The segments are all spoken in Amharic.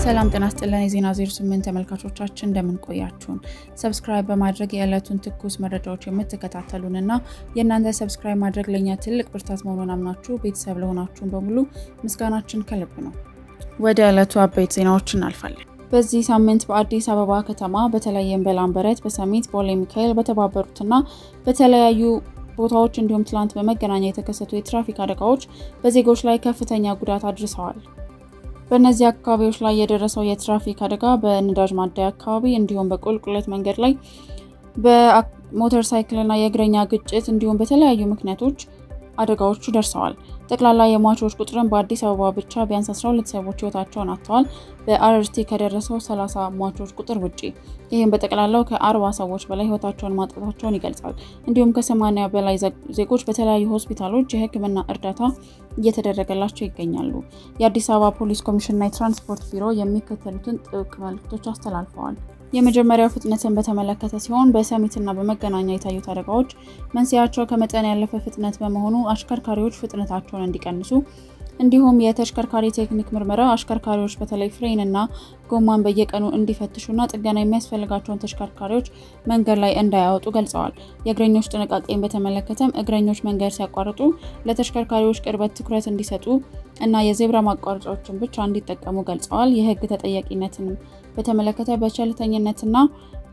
ሰላም ጤና ይስጥልን የዜና 08 ተመልካቾቻችን እንደምን ቆያችሁን? ሰብስክራይብ በማድረግ የዕለቱን ትኩስ መረጃዎች የምትከታተሉንና የእናንተ ሰብስክራይብ ማድረግ ለኛ ትልቅ ብርታት መሆኑን አምናችሁ ቤተሰብ ለሆናችሁን በሙሉ ምስጋናችን ከልብ ነው። ወደ ዕለቱ አበይት ዜናዎች እናልፋለን። በዚህ ሳምንት በአዲስ አበባ ከተማ በተለይም በላምበረት፣ በሰሚት፣ ቦሌ ሚካኤል በተባበሩትና በተለያዩ ቦታዎች እንዲሁም ትላንት በመገናኛ የተከሰቱ የትራፊክ አደጋዎች በዜጎች ላይ ከፍተኛ ጉዳት አድርሰዋል። በእነዚህ አካባቢዎች ላይ የደረሰው የትራፊክ አደጋ በነዳጅ ማደያ አካባቢ እንዲሁም በቁልቁለት መንገድ ላይ በሞተር ሳይክልና የእግረኛ ግጭት እንዲሁም በተለያዩ ምክንያቶች አደጋዎቹ ደርሰዋል። ጠቅላላ የሟቾች ቁጥርን በአዲስ አበባ ብቻ ቢያንስ 12 ሰዎች ህይወታቸውን አጥተዋል። በአረርቲ ከደረሰው 30 ሟቾች ቁጥር ውጪ ይህም በጠቅላላው ከ40 ሰዎች በላይ ህይወታቸውን ማጣታቸውን ይገልጻል። እንዲሁም ከ80 በላይ ዜጎች በተለያዩ ሆስፒታሎች የህክምና እርዳታ እየተደረገላቸው ይገኛሉ። የአዲስ አበባ ፖሊስ ኮሚሽንና የትራንስፖርት ቢሮ የሚከተሉትን ጥብቅ መልእክቶች አስተላልፈዋል። የመጀመሪያው ፍጥነትን በተመለከተ ሲሆን በሰሚትና በመገናኛ የታዩት አደጋዎች መንስኤያቸው ከመጠን ያለፈ ፍጥነት በመሆኑ አሽከርካሪዎች ፍጥነታቸውን እንዲቀንሱ እንዲሁም የተሽከርካሪ ቴክኒክ ምርመራ አሽከርካሪዎች በተለይ ፍሬንና ጎማን በየቀኑ እንዲፈትሹና ጥገና የሚያስፈልጋቸውን ተሽከርካሪዎች መንገድ ላይ እንዳያወጡ ገልጸዋል። የእግረኞች ጥንቃቄን በተመለከተም እግረኞች መንገድ ሲያቋርጡ ለተሽከርካሪዎች ቅርበት ትኩረት እንዲሰጡ እና የዜብራ ማቋረጫዎችን ብቻ እንዲጠቀሙ ገልጸዋል። የህግ ተጠያቂነትንም በተመለከተ በቸልተኝነትና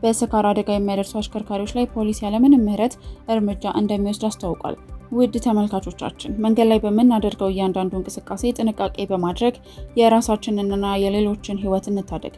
በስካር አደጋ የሚያደርሱ አሽከርካሪዎች ላይ ፖሊስ ያለምንም ምህረት እርምጃ እንደሚወስድ አስታውቋል። ውድ ተመልካቾቻችን መንገድ ላይ በምናደርገው እያንዳንዱ እንቅስቃሴ ጥንቃቄ በማድረግ የራሳችንንና የሌሎችን ህይወት እንታደግ።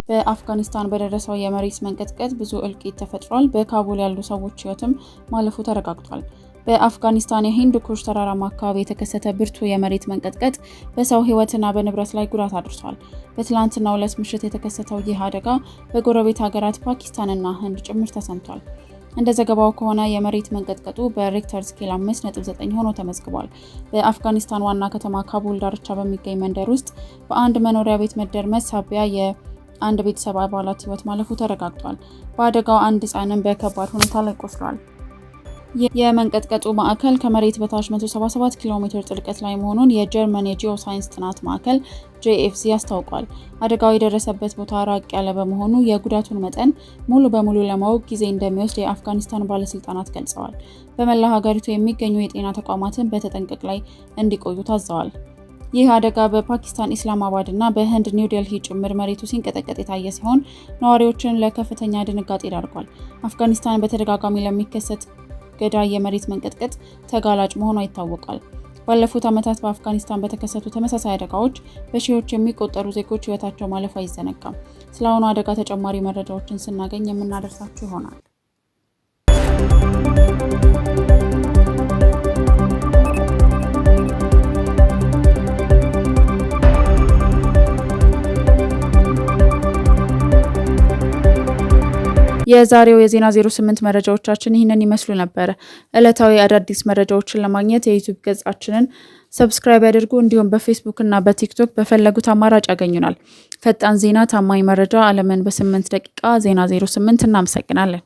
በአፍጋኒስታን በደረሰው የመሬት መንቀጥቀጥ ብዙ እልቂት ተፈጥሯል። በካቡል ያሉ ሰዎች ህይወትም ማለፉ ተረጋግጧል። በአፍጋኒስታን የሂንድ ኩሽ ተራራማ አካባቢ የተከሰተ ብርቱ የመሬት መንቀጥቀጥ በሰው ህይወትና በንብረት ላይ ጉዳት አድርሷል። በትላንትናው ዕለት ምሽት የተከሰተው ይህ አደጋ በጎረቤት ሀገራት ፓኪስታንና ህንድ ጭምር ተሰምቷል። እንደ ዘገባው ከሆነ የመሬት መንቀጥቀጡ በሬክተር ስኬል 5.9 ሆኖ ተመዝግቧል። በአፍጋኒስታን ዋና ከተማ ካቡል ዳርቻ በሚገኝ መንደር ውስጥ በአንድ መኖሪያ ቤት መደርመስ ሳቢያ የአንድ ቤተሰብ አባላት ህይወት ማለፉ ተረጋግጧል። በአደጋው አንድ ህጻንም በከባድ ሁኔታ ላይ ቆስሏል። የመንቀጥቀጡ ማዕከል ከመሬት በታች 177 ኪሎ ሜትር ጥልቀት ላይ መሆኑን የጀርመን የጂኦሳይንስ ጥናት ማዕከል JFC አስታውቋል። አደጋው የደረሰበት ቦታ ራቅ ያለ በመሆኑ የጉዳቱን መጠን ሙሉ በሙሉ ለማወቅ ጊዜ እንደሚወስድ የአፍጋኒስታን ባለስልጣናት ገልጸዋል። በመላ ሀገሪቱ የሚገኙ የጤና ተቋማትን በተጠንቀቅ ላይ እንዲቆዩ ታዘዋል። ይህ አደጋ በፓኪስታን ኢስላማባድ እና በህንድ ኒው ዴልሂ ጭምር መሬቱ ሲንቀጠቀጥ የታየ ሲሆን ነዋሪዎችን ለከፍተኛ ድንጋጤ ዳርጓል። አፍጋኒስታን በተደጋጋሚ ለሚከሰት ገዳይ የመሬት መንቀጥቀጥ ተጋላጭ መሆኗ ይታወቃል። ባለፉት ዓመታት በአፍጋኒስታን በተከሰቱ ተመሳሳይ አደጋዎች በሺዎች የሚቆጠሩ ዜጎች ህይወታቸው ማለፉ አይዘነጋም። ስለአሁኑ አደጋ ተጨማሪ መረጃዎችን ስናገኝ የምናደርሳችሁ ይሆናል። የዛሬው የዜና 08 መረጃዎቻችን ይህንን ይመስሉ ነበር። ዕለታዊ አዳዲስ መረጃዎችን ለማግኘት የዩቲዩብ ገጻችንን ሰብስክራይብ ያድርጉ። እንዲሁም በፌስቡክ እና በቲክቶክ በፈለጉት አማራጭ ያገኙናል። ፈጣን ዜና፣ ታማኝ መረጃ፣ ዓለምን በ8 ደቂቃ። ዜና 08 እናመሰግናለን።